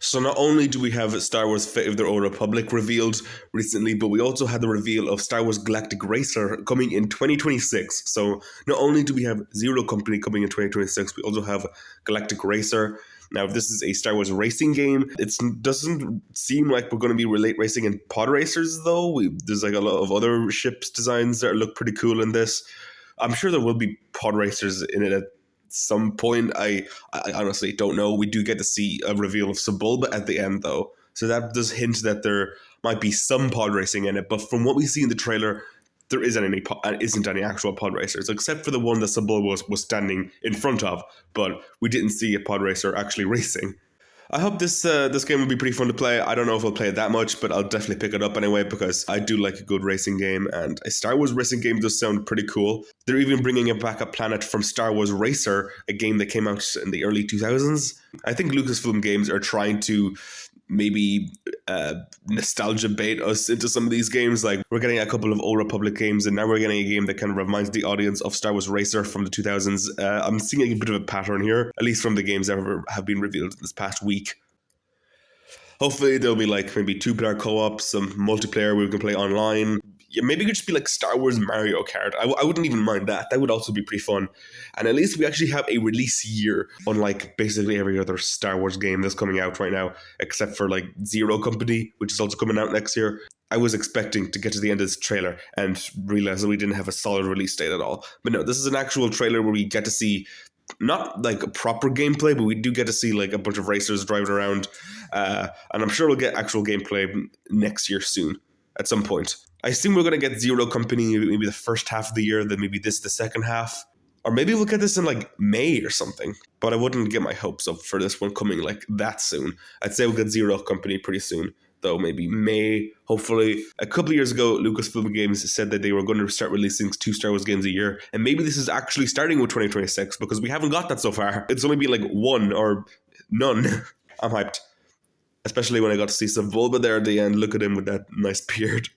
So not only do we have Star Wars Fate of the Old Republic revealed recently, but we also had the reveal of Star Wars Galactic Racer coming in 2026. So not only do we have Zero Company coming in 2026, we also have Galactic Racer. Now, if this is a Star Wars racing game, it doesn't seem like we're going to be relate racing in pod racers, though. There's like a lot of other ships designs that look pretty cool in this. I'm sure there will be pod racers in it at some point. I honestly don't know. We do get to see a reveal of Sebulba at the end, though. So that does hint that there might be some pod racing in it. But from what we see in the trailer, there isn't any actual pod racers, except for the one that Sebulba was standing in front of. But we didn't see a pod racer actually racing. I hope this game will be pretty fun to play. I don't know if I'll play it that much, but I'll definitely pick it up anyway because I do like a good racing game, and a Star Wars racing game does sound pretty cool. They're even bringing a backup planet from Star Wars Racer, a game that came out in the early 2000s. I think Lucasfilm Games are trying to maybe nostalgia bait us into some of these games. Like, we're getting a couple of Old Republic games, and now we're getting a game that kind of reminds the audience of Star Wars Racer from the 2000s. I'm seeing a bit of a pattern here, at least from the games that have been revealed this past week. Hopefully there'll be like maybe 2-player co-op, some multiplayer where we can play online. Yeah, maybe it could just be like Star Wars Mario Kart. I wouldn't even mind that. That would also be pretty fun. And at least we actually have a release year, unlike basically every other Star Wars game that's coming out right now, except for like Zero Company, which is also coming out next year. I was expecting to get to the end of this trailer and realize that we didn't have a solid release date at all. But no, this is an actual trailer where we get to see not like a proper gameplay, but we do get to see like a bunch of racers driving around. And I'm sure we'll get actual gameplay next year soon, at some point. I assume we're going to get Zero Company maybe the first half of the year, then maybe this the second half. Or maybe we'll get this in like May or something. But I wouldn't get my hopes up for this one coming like that soon. I'd say we'll get Zero Company pretty soon, though maybe May, hopefully. A couple of years ago, Lucasfilm Games said that they were going to start releasing 2 Star Wars games a year. And maybe this is actually starting with 2026 because we haven't got that so far. It's only been like 1 or none. I'm hyped. Especially when I got to see Sebulba there at the end. Look at him with that nice beard.